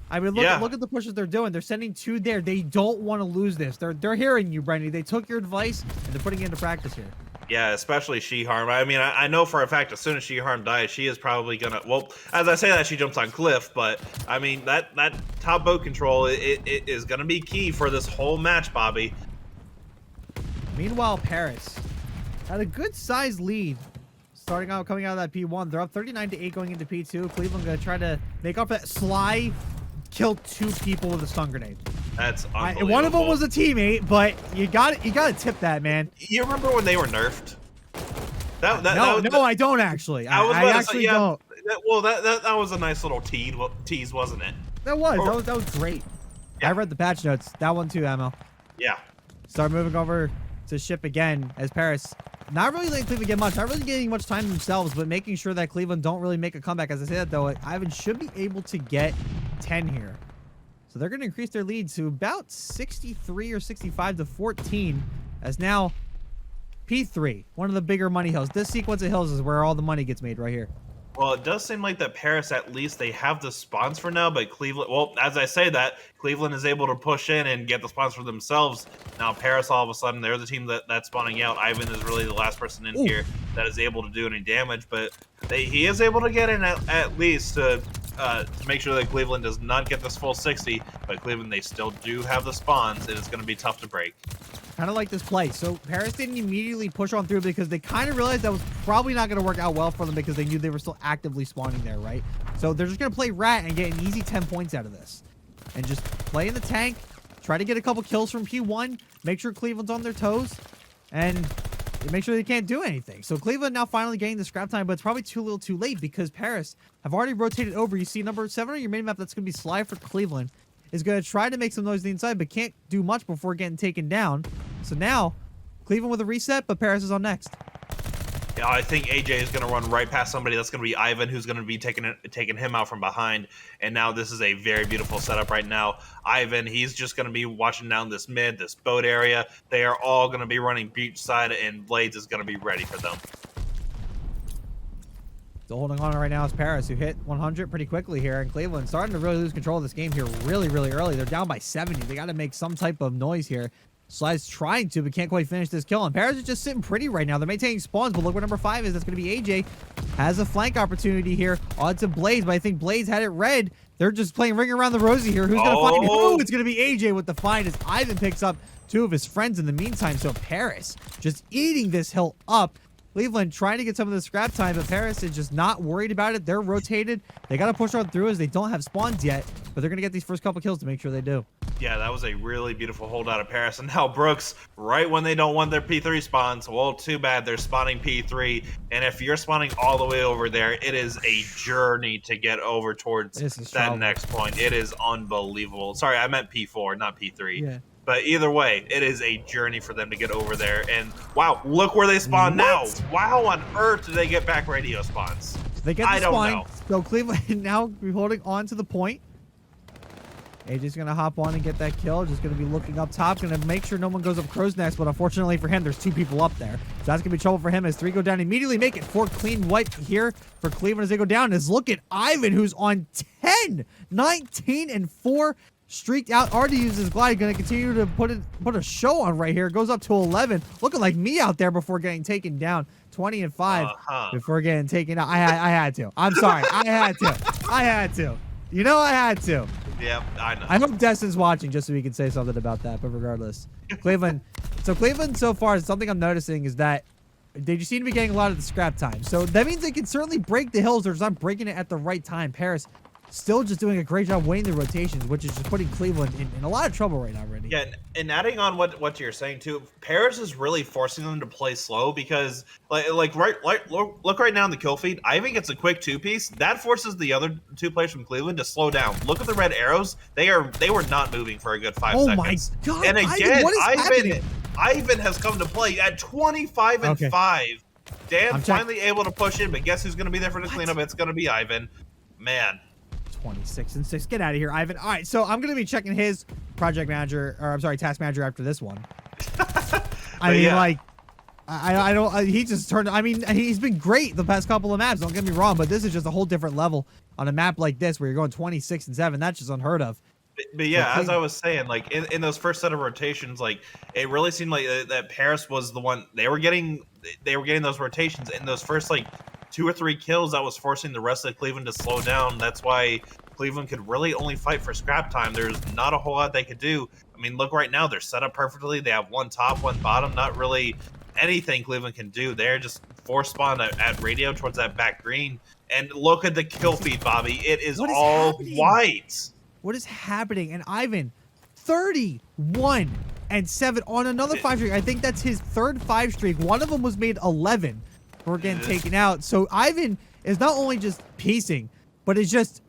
I mean, look at the pushes they're doing. They're sending 2 there. They don't want to lose this. They're hearing you, Brendan. They took your advice, and they're putting it into practice here. Yeah, especially Shiharm. I mean, I know for a fact as soon as Shiharm dies, she is probably gonna. Well, as I say that, she jumps on Cliff, but I mean that top boat control it is gonna be key for this whole match, Bobby. Meanwhile, Paris had a good sized lead, coming out of that P1. They're up 39-8 going into P2. Cleveland gonna try to make up for that. Sly killed 2 people with a stun grenade. That's unbelievable. One of them was a teammate, but you got to tip that, man. You remember when they were nerfed? No, I don't actually. I actually don't. That was a nice little tease, wasn't it? That was great. Yeah. I read the patch notes. That one too, Ammo. Yeah. Start moving over to ship again as Paris. Not really letting Cleveland get much. Not really getting much time themselves, but making sure that Cleveland don't really make a comeback. As I say that, though, Ivan should be able to get 10 here. So they're going to increase their lead to about 63 or 65 to 14. As now, P3, one of the bigger money hills. This sequence of hills is where all the money gets made right here. Well, it does seem like that Paris, at least they have the spawns for now, but Cleveland, well, as I say that, Cleveland is able to push in and get the spawns for themselves. Now, Paris, all of a sudden, they're the team that's spawning out. Ivan is really the last person in here that is able to do any damage, but he is able to get in at least to make sure that Cleveland does not get this full 60, but Cleveland, they still do have the spawns, and it's going to be tough to break. Kind of like this play. So Paris didn't immediately push on through because they kind of realized that was probably not going to work out well for them because they knew they were still actively spawning there, right? So they're just going to play rat and get an easy 10 points out of this. And just play in the tank, try to get a couple kills from P1, make sure Cleveland's on their toes, and make sure they can't do anything. So Cleveland now finally getting the scrap time, but it's probably too little too late because Paris have already rotated over. You see number 7 on your main map, that's going to be Sly for Cleveland, is going to try to make some noise on the inside, but can't do much before getting taken down. So now, Cleveland with a reset, but Paris is on next. Yeah, I think AJ is going to run right past somebody. That's going to be Ivan, who's going to be taking him out from behind. And now this is a very beautiful setup right now. Ivan, he's just going to be watching down this mid, this boat area. They are all going to be running beach side, and Blades is going to be ready for them. Still holding on right now is Paris, who hit 100 pretty quickly here. And Cleveland starting to really lose control of this game here really, really early. They're down by 70. They got to make some type of noise here. Sly's trying to, but can't quite finish this kill. And Paris is just sitting pretty right now. They're maintaining spawns, but look where number 5 is. That's going to be AJ. Has a flank opportunity here onto Blaze, but I think Blaze had it red. They're just playing ring around the rosy here. Who's going to find who? It's going to be AJ with the find as Ivan picks up 2 of his friends in the meantime. So Paris just eating this hill up. Cleveland trying to get some of the scrap time, but Paris is just not worried about it. They're rotated. They got to push on through as they don't have spawns yet, but they're going to get these first couple kills to make sure they do. Yeah, that was a really beautiful hold out of Paris. And now Brooks, right when they don't want their P3 spawns, well, too bad they're spawning P3. And if you're spawning all the way over there, it is a journey to get over towards that next point. It is unbelievable. Sorry, I meant P4, not P3. Yeah. But either way, it is a journey for them to get over there. And wow, look where they spawn now. How on earth did they get back radio spawns? They get the spawn. So Cleveland now holding on to the point. AJ's going to hop on and get that kill. Just going to be looking up top. Going to make sure no one goes up Crow's Nest. But unfortunately for him, there's 2 people up there. So that's going to be trouble for him as 3 go down. Immediately make it 4 clean wipe here for Cleveland as they go down. Is look at Ivan, who's on 10, 19, and 4. Streaked out. Already uses glide. Going to continue to put a show on right here. Goes up to 11. Looking like me out there before getting taken down. 20 and 5 before getting taken out. I had to. I'm sorry. I had to. You know I had to. Yep, I know. I hope Destin's watching just so we can say something about that. But regardless, Cleveland so far, something I'm noticing is that they just seem to be getting a lot of the scrap time. So that means they can certainly break the hills. They're just not breaking it at the right time. Paris still just doing a great job weighing the rotations, which is just putting Cleveland in a lot of trouble right now, already. Yeah, and adding on what you're saying too, Paris is really forcing them to play slow because look right now in the kill feed, Ivan gets a quick 2-piece. That forces the other 2 players from Cleveland to slow down. Look at the red arrows. They were not moving for a good 5 seconds. Oh my god. And again, what is happening? Ivan has come to play at 25 and 5. Dan finally able to push in, but guess who's going to be there for the cleanup? It's going to be Ivan. Man. 26 and 6. Get out of here, Ivan. All right, so I'm going to be checking his task manager after this one. I mean, like, I don't, he just turned, I mean, he's been great the past couple of maps, don't get me wrong, but this is just a whole different level on a map like this where you're going 26 and 7. That's just unheard of. But yeah, as I was saying, like, in those first set of rotations, like, it really seemed like that Paris was the one, they were getting those rotations in those first, like, 2 or 3 kills that was forcing the rest of Cleveland to slow down. That's why Cleveland could really only fight for scrap time. There's not a whole lot they could do. I mean, look right now, they're set up perfectly. They have 1 top, 1 bottom. Not really anything Cleveland can do. They're just force spawn at radio towards that back green. And look at the kill feed, Bobby. It is all white. What is happening? And Ivan, 31 and 7 on another 5 streak. I think that's his 3rd 5 streak. One of them was made 11. We're getting taken out. So Ivan is not only just piecing, but is just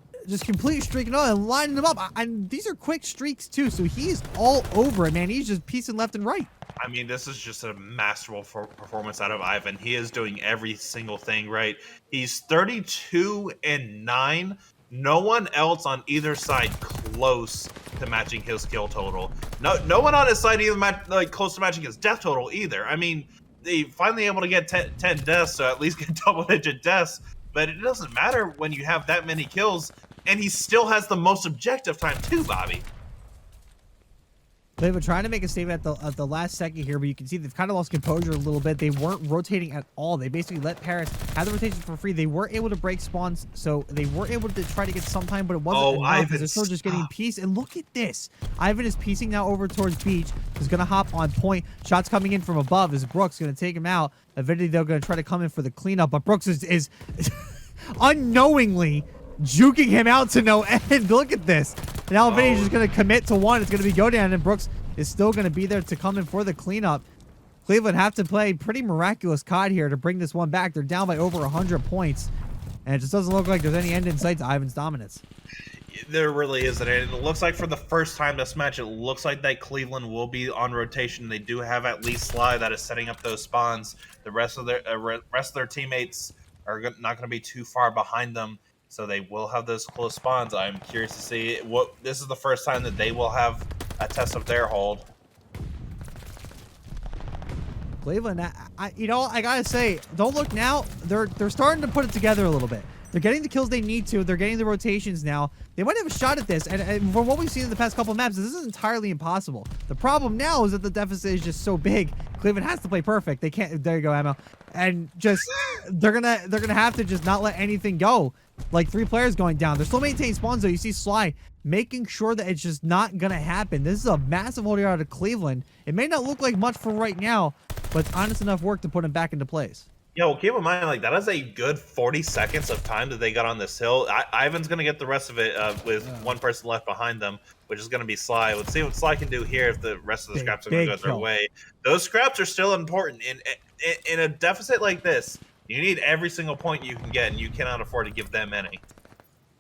completely streaking on and lining them up. And these are quick streaks too. So he's all over it, man. He's just piecing left and right. I mean, this is just a masterful performance out of Ivan. He is doing every single thing right. He's 32 and 9. No one else on either side close to matching his kill total. No one on his side even close to matching his death total either. I mean, they finally able to get 10 deaths, so at least get double-digit deaths. But it doesn't matter when you have that many kills, and he still has the most objective time too, Bobby. They were trying to make a statement at the last second here, but you can see they've kind of lost composure a little bit. They weren't rotating at all. They basically let Paris have the rotation for free. They were able to break spawns, so they were able to try to get some time, but it wasn't enough because they're still just getting piece. And look at this. Ivan is piecing now over towards Beach. He's going to hop on point. Shots coming in from above as Brooks going to take him out. Eventually, they're going to try to come in for the cleanup, but Brooks is unknowingly juking him out to no end. Look at this. Now Vinny's just going to commit to one. It's going to be go down, and Brooks is still going to be there to come in for the cleanup. Cleveland have to play pretty miraculous COD here to bring this one back. They're down by over 100 points, and it just doesn't look like there's any end in sight to Ivan's dominance. There really isn't. It looks like for the first time this match, it looks like that Cleveland will be on rotation. They do have at least Sly that is setting up those spawns. The rest of their teammates are not going to be too far behind them. So they will have those close spawns. I'm curious to see what. This is the first time that they will have a test of their hold. Cleveland, I gotta say, don't look now. They're starting to put it together a little bit. They're getting the kills they need to. They're getting the rotations now. They might have a shot at this. And from what we've seen in the past couple maps, this is entirely impossible. The problem now is that the deficit is just so big. Cleveland has to play perfect. They can't. There you go, Ammo. And just they're gonna have to just not let anything go. Like 3 players going down. They're still maintaining spawns though. You see Sly making sure that it's just not gonna happen. This is a massive hold out of Cleveland. It may not look like much for right now, but it's honest enough work to put him back into place. Yeah, well, keep in mind, like, that is a good 40 seconds of time that they got on this hill. Ivan's going to get the rest of it with one person left behind them, which is going to be Sly. Let's see what Sly can do here if the rest of the scraps are going to go their way. Those scraps are still important. In a deficit like this, you need every single point you can get, and you cannot afford to give them any.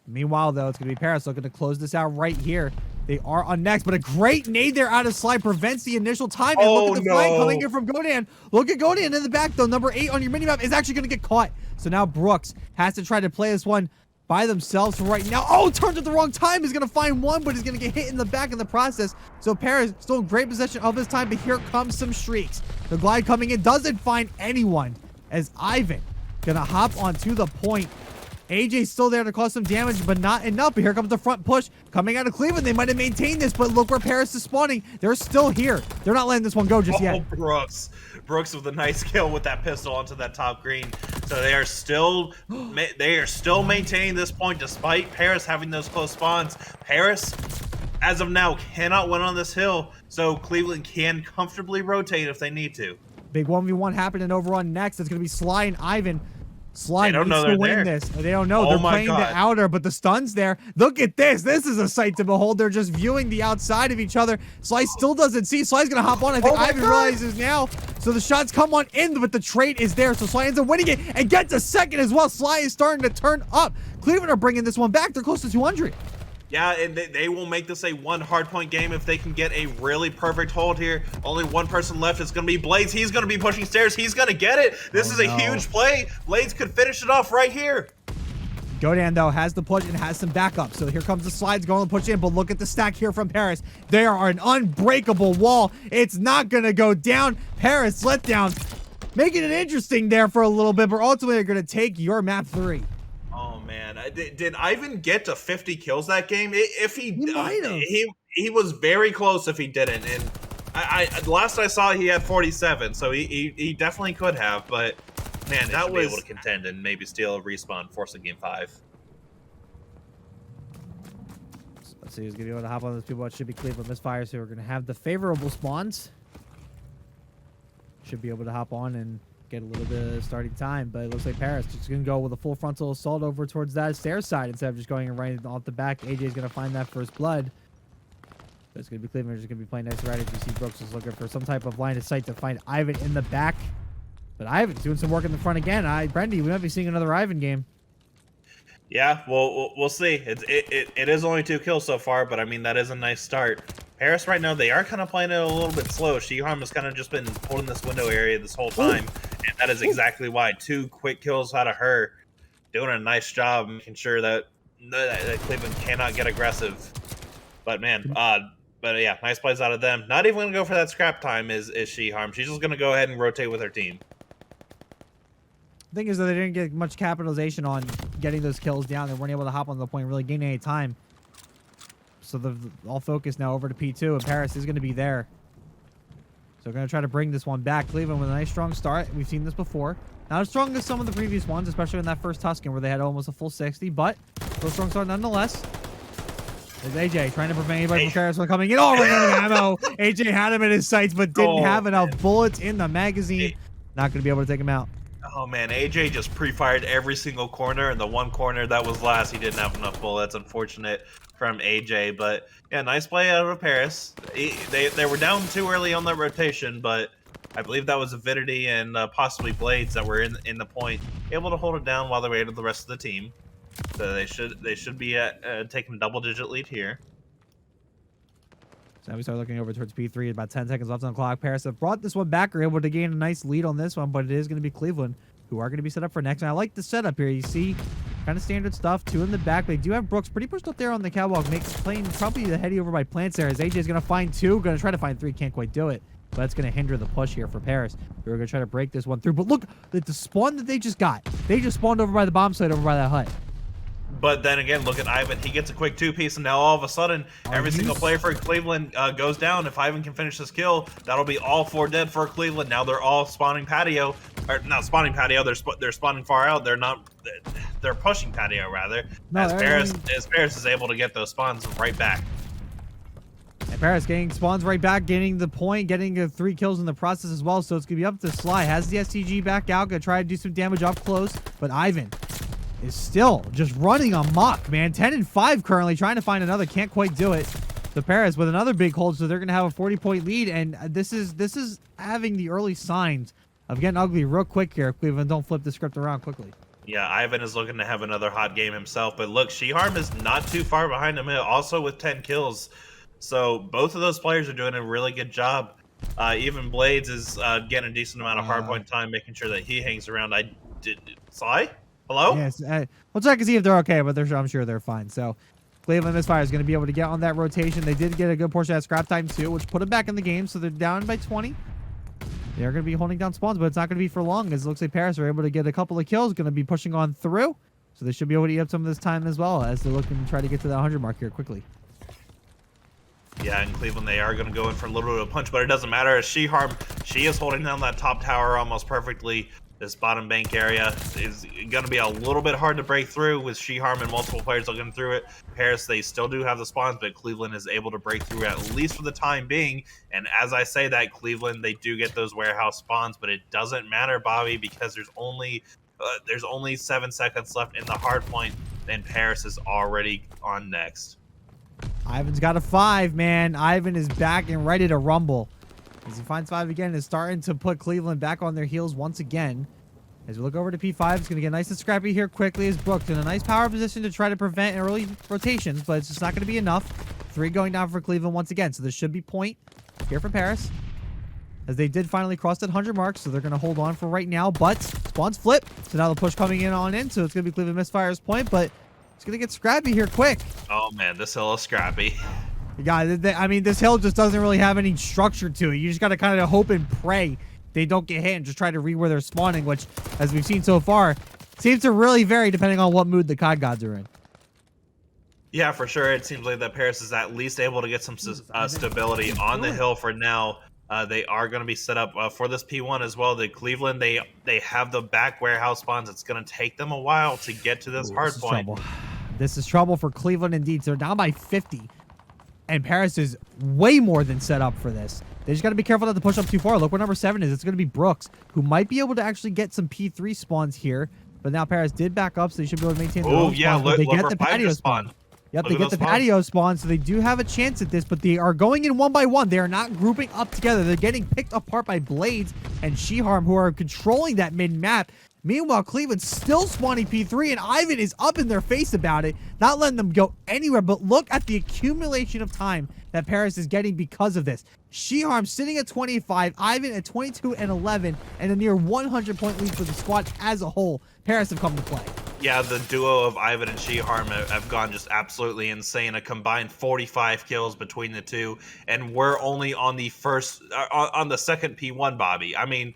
Meanwhile, though, it's going to be Paris looking to close this out right here. They are on next, but a great nade there out of Sly prevents the initial time. And look at the flank coming in from Godan. Look at Godan in the back, though. Number 8 on your minimap is actually going to get caught. So now Brooks has to try to play this one by themselves for right now. Oh, turns at the wrong time. He's going to find one, but he's going to get hit in the back in the process. So Paris still in great possession of his time, but here comes some streaks. The glide coming in doesn't find anyone as Ivan going to hop onto the point. AJ's still there to cause some damage, but not enough. But here comes the front push coming out of Cleveland. They might have maintained this, but look where Paris is spawning. They're still here. They're not letting this one go just yet. Brooks with a nice kill with that pistol onto that top green. So they are still maintaining this point despite Paris having those close spawns. Paris, as of now, cannot win on this hill, so Cleveland can comfortably rotate if they need to. Big 1v1 happening over on next. It's going to be Sly and Ivan. Sly needs to win this. They don't know. They're playing the outer, but the stun's there. Look at this. This is a sight to behold. They're just viewing the outside of each other. Sly still doesn't see. Sly's going to hop on. I think Ivan realizes now. So the shots come on in, but the trade is there. So Sly ends up winning it and gets a second as well. Sly is starting to turn up. Cleveland are bringing this one back. They're close to 200. Yeah, and they will make this a one hardpoint game if they can get a really perfect hold here. Only one person left. It's going to be Blades. He's going to be pushing stairs. He's going to get it. This is a huge play. Blades could finish it off right here. Godan, though, has the push and has some backup. So here comes the slides going to push in, but look at the stack here from Paris. They are an unbreakable wall. It's not going to go down. Paris Letdowns making it interesting there for a little bit, but ultimately they're going to take your map 3. Man, did Ivan get to 50 kills that game? If he might have. He was very close if he didn't. And I last I saw he had 47, so he definitely could have. But man, that was able to contend and maybe steal a respawn, force a game 5. Let's see who's gonna be able to hop on those people. It should be Cleveland Misfires who are gonna have the favorable spawns. Should be able to hop on and get a little bit of starting time, but it looks like Paris just gonna go with a full frontal assault over towards that stairs side instead of just going right off the back. AJ is gonna find that first blood. But it's gonna be Cleveland just gonna be playing nice right as you see Brooks is looking for some type of line of sight to find Ivan in the back. But Ivan's doing some work in the front again. Brendy, we might be seeing another Ivan game. Yeah, well, we'll see. It is only 2 kills so far, but I mean that is a nice start. Paris right now, they are kind of playing it a little bit slow. Shiharm has kind of just been holding this window area this whole time, and that is exactly why 2 quick kills out of her, doing a nice job making sure that Cleveland cannot get aggressive. But man, but yeah, nice plays out of them. Not even gonna go for that scrap time is Shiharm. She's just gonna go ahead and rotate with her team. The thing is that they didn't get much capitalization on getting those kills down. They weren't able to hop on the point and really gain any time. So they're all focused now over to P2, and Paris is going to be there. So we're going to try to bring this one back. Cleveland with a nice strong start. We've seen this before. Not as strong as some of the previous ones, especially in that first Tuscan where they had almost a full 60, but still a strong start nonetheless. There's AJ trying to prevent anybody from Paris from coming in. Oh, running out of ammo. AJ had him in his sights, but didn't have enough bullets in the magazine. Not going to be able to take him out. Oh man, AJ just pre-fired every single corner, and the one corner that was last, he didn't have enough bullets. Unfortunate from AJ, but yeah, nice play out of Paris. They were down too early on that rotation, but I believe that was Avidity and possibly Blades that were in the point, able to hold it down while they waited the rest of the team. So they should be taking a double-digit lead here. So now we start looking over towards P3. About 10 seconds left on the clock. Paris have brought this one back. Are able to gain a nice lead on this one, but it is going to be Cleveland who are going to be set up for next. And I like the setup here. You see kind of standard stuff. 2 in the back. They do have Brooks pretty pushed up there on the catwalk. Playing probably the heady over by Plants there as AJ is going to find 2. Going to try to find 3. Can't quite do it. But that's going to hinder the push here for Paris. We're going to try to break this one through. But look at the spawn that they just got. They just spawned over by the bomb site over by that hut. But then again, look at Ivan. He gets a quick two-piece, and now all of a sudden, every single player for Cleveland goes down. If Ivan can finish this kill, that'll be all 4 dead for Cleveland. Now they're all spawning patio, or not spawning patio. They're spawning far out. They're not. They're pushing patio rather. No, as Paris is able to get those spawns right back. And Paris getting spawns right back, getting the point, getting 3 kills in the process as well. So it's gonna be up to Sly. Has the STG back out, gonna try to do some damage up close, but Ivan is still just running amok, man. 10-5 currently, trying to find another, can't quite do it. The Paris with another big hold, so they're gonna have a 40-point lead, and this is having the early signs of getting ugly real quick here. If Cleveland don't flip the script around quickly. Yeah, Ivan is looking to have another hot game himself, but look, Shiharm is not too far behind him, also with 10 kills. So both of those players are doing a really good job. Even Blades is getting a decent amount of hardpoint time, making sure that he hangs around. Sly? Hello? Yes, we'll check and see if they're okay, but I'm sure they're fine. So Cleveland Misfires is going to be able to get on that rotation. They did get a good portion of that scrap time too, which put them back in the game, so they're down by 20. They're going to be holding down spawns, but it's not going to be for long, as it looks like Paris are able to get a couple of kills, going to be pushing on through. So they should be able to eat up some of this time as well, as they're looking to try to get to that 100 mark here quickly. Yeah, in Cleveland, they are going to go in for a little bit of a punch, but it doesn't matter. As she is holding down that top tower almost perfectly. This bottom bank area is going to be a little bit hard to break through with Shiharm and multiple players looking through it. Paris, they still do have the spawns, but Cleveland is able to break through at least for the time being. And as I say that, Cleveland, they do get those warehouse spawns, but it doesn't matter, Bobby, because there's only 7 seconds left in the hard point, and Paris is already on next. Ivan's got a 5, man. Ivan is back and ready to rumble. As he finds 5 again, is starting to put Cleveland back on their heels once again. As we look over to P5, it's going to get nice and scrappy here quickly as Brooks in a nice power position to try to prevent early rotations, but it's just not going to be enough. 3 going down for Cleveland once again, so there should be point here for Paris. As they did finally cross that 100 mark, so they're going to hold on for right now, but spawns flip. So now the push coming in, so it's going to be Cleveland Misfire's point, but it's going to get scrappy here quick. Oh man, this hill is scrappy. Yeah, I mean, this hill just doesn't really have any structure to it. You just got to kind of hope and pray they don't get hit and just try to read where they're spawning, which, as we've seen so far, seems to really vary depending on what mood the COD gods are in. Yeah, for sure. It seems like that Paris is at least able to get some stability on the hill for now. They are going to be set up for this P1 as well. The Cleveland, they have the back warehouse spawns. It's going to take them a while to get to this hard point. This is trouble for Cleveland indeed. So they're down by 50. And Paris is way more than set up for this. They just got to be careful not to push up too far. Look where number 7 is. It's going to be Brooks, who might be able to actually get some P3 spawns here. But now Paris did back up, so they should be able to maintain their own yeah, spawns. They get the patio spawn. Yep, they get the patio spawn, so they do have a chance at this, but they are going in one by one. They are not grouping up together. They're getting picked apart by Blades and Shiharm, who are controlling that mid-map. Meanwhile, Cleveland's still spawning P3, and Ivan is up in their face about it, not letting them go anywhere. But look at the accumulation of time that Paris is getting because of this. Shiharm sitting at 25, Ivan at 22 and 11, and a near 100-point lead for the squad as a whole. Paris have come to play. Yeah, the duo of Ivan and Shiharm have gone just absolutely insane. A combined 45 kills between the two, and we're only on the second P1, Bobby. I mean,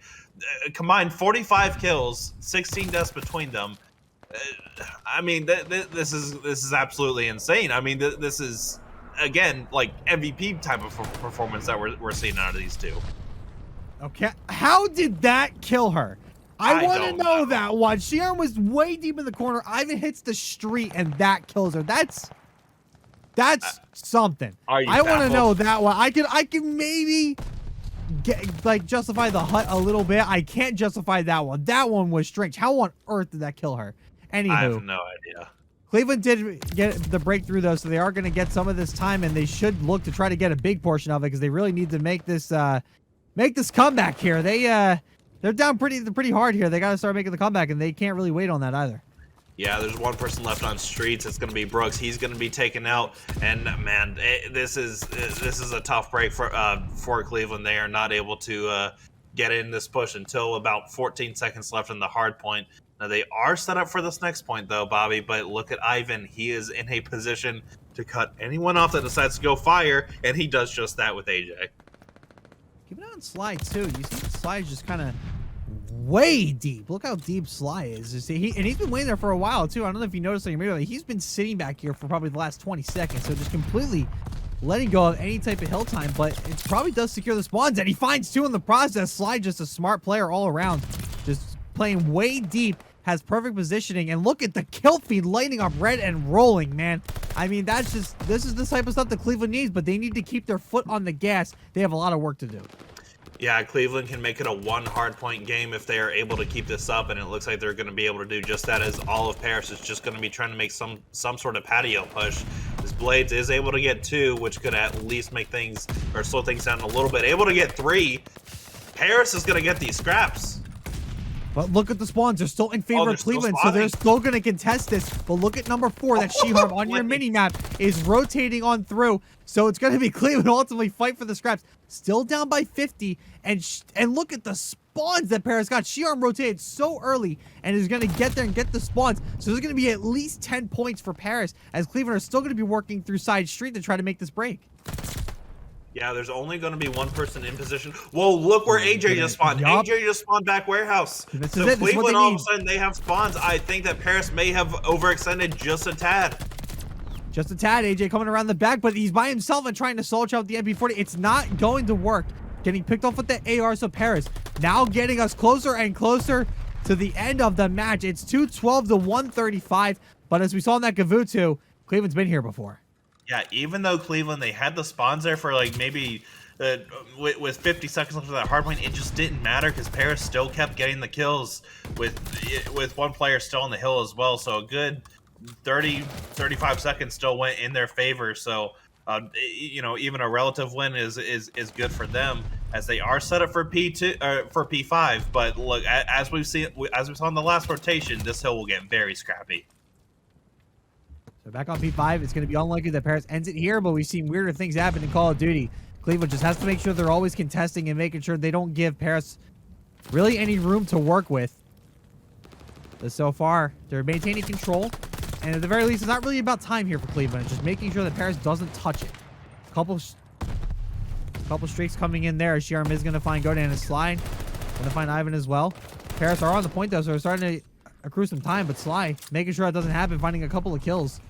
combined 45 kills, 16 deaths between them. I mean, this is absolutely insane. I mean, this is, again, like MVP type of performance that we're seeing out of these two. Okay, how did that kill her? I want to know that one. Shiharm was way deep in the corner. Ivan hits the street, and that kills her. That's something. I want to know that one. I can maybe justify the hut a little bit. I can't justify that one. That one was strange. How on earth did that kill her? Anywho, I have no idea. Cleveland did get the breakthrough though, so they are going to get some of this time, and they should look to try to get a big portion of it because they really need to make this comeback here. They're down pretty hard here. They got to start making the comeback, and they can't really wait on that either. Yeah, there's one person left on streets. It's going to be Brooks. He's going to be taken out, and man, this is a tough break for Cleveland. They are not able to get in this push until about 14 seconds left in the hard point. Now they are set up for this next point though, Bobby. But look at Ivan. He is in a position to cut anyone off that decides to go fire, and he does just that with AJ. Keep it on Sly too. You see Sly's just kind of way deep. Look how deep Sly is. And he's been waiting there for a while, too. I don't know if you noticed on your video, he's been sitting back here for probably the last 20 seconds. So just completely letting go of any type of hill time. But it probably does secure the spawns. And he finds 2 in the process. Sly just a smart player all around. Just playing way deep. Has perfect positioning. And look at the kill feed lighting up red and rolling, man. I mean, this is the type of stuff that Cleveland needs. But they need to keep their foot on the gas. They have a lot of work to do. Yeah, Cleveland can make it a 1 hardpoint game if they are able to keep this up, and it looks like they're going to be able to do just that, as all of Paris is just going to be trying to make some sort of patio push. As Blades is able to get 2, which could at least make things, or slow things down a little bit. Able to get 3, Paris is going to get these scraps. But look at the spawns. They're still in favor of Cleveland, so they're still going to contest this. But look at number 4. That She-Harm on your mini-map is rotating on through. So it's going to be Cleveland ultimately fight for the scraps. Still down by 50. And look at the spawns that Paris got. She-Harm rotated so early and is going to get there and get the spawns. So there's going to be at least 10 points for Paris, as Cleveland are still going to be working through side street to try to make this break. Yeah, there's only going to be 1 person in position. Whoa, look where AJ just spawned. AJ just spawned back warehouse. So Cleveland, all of a sudden, they have spawns. I think that Paris may have overextended just a tad. Just a tad. AJ coming around the back, but he's by himself and trying to solo out with the MP40. It's not going to work. Getting picked off with the AR, so Paris now getting us closer and closer to the end of the match. It's 212 to 135, but as we saw in that Gavutu, Cleveland's been here before. Yeah, even though Cleveland, they had the spawns there for like maybe with 50 seconds left of that hardpoint, it just didn't matter because Paris still kept getting the kills with 1 player still on the hill as well. So a good 35 seconds still went in their favor. So you know, even a relative win is good for them, as they are set up for P2 for P5. But look, as we saw in the last rotation, this hill will get very scrappy. So back on P5, it's going to be unlikely that Paris ends it here, but we've seen weirder things happen in Call of Duty. Cleveland just has to make sure they're always contesting and making sure they don't give Paris really any room to work with. But so far, they're maintaining control, and at the very least, it's not really about time here for Cleveland. It's just making sure that Paris doesn't touch it. A couple streaks coming in there. She-Harm is going to find Godan and Sly. Going to find Ivan as well. Paris are on the point, though, so we're starting to accrue some time, but Sly making sure that doesn't happen, finding a couple of kills.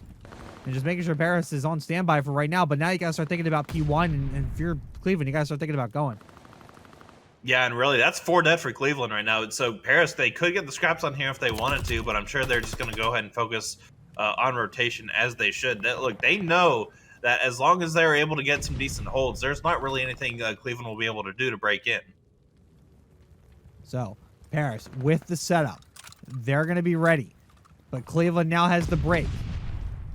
And just making sure Paris is on standby for right now. But now you guys start thinking about P1. And if you're Cleveland, you guys start thinking about going. Yeah, and really, that's 4 dead for Cleveland right now. So Paris, they could get the scraps on here if they wanted to, but I'm sure they're just going to go ahead and focus on rotation as they should. Look, they know that as long as they're able to get some decent holds, there's not really anything Cleveland will be able to do to break in. So, Paris, with the setup, they're going to be ready. But Cleveland now has the break.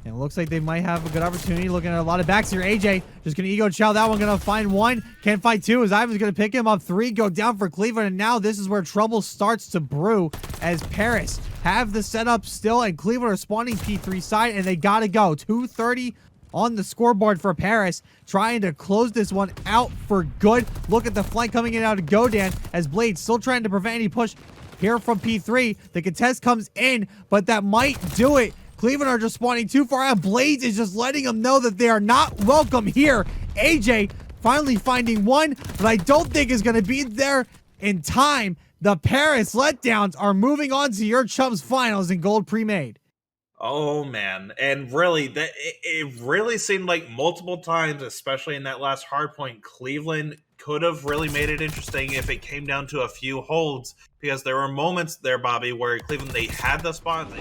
And it looks like they might have a good opportunity. Looking at a lot of backs here. AJ just going to ego chow that one. Going to find 1. Can't find 2 as Ivan's going to pick him up. 3 go down for Cleveland. And now this is where trouble starts to brew, as Paris have the setup still. And Cleveland are spawning P3 side. And they got to go. 2:30 on the scoreboard for Paris. Trying to close this one out for good. Look at the flank coming in out of Godan, as Blade still trying to prevent any push here from P3. The contest comes in, but that might do it. Cleveland are just spawning too far out. Blades is just letting them know that they are not welcome here. AJ finally finding 1, but I don't think is going to be there in time. The Paris Letdowns are moving on to your Chumps finals in Gold Premade. Oh, man. And really, it really seemed like multiple times, especially in that last hardpoint, Cleveland could have really made it interesting if it came down to a few holds, because there were moments there, Bobby, where Cleveland, they had the spawns.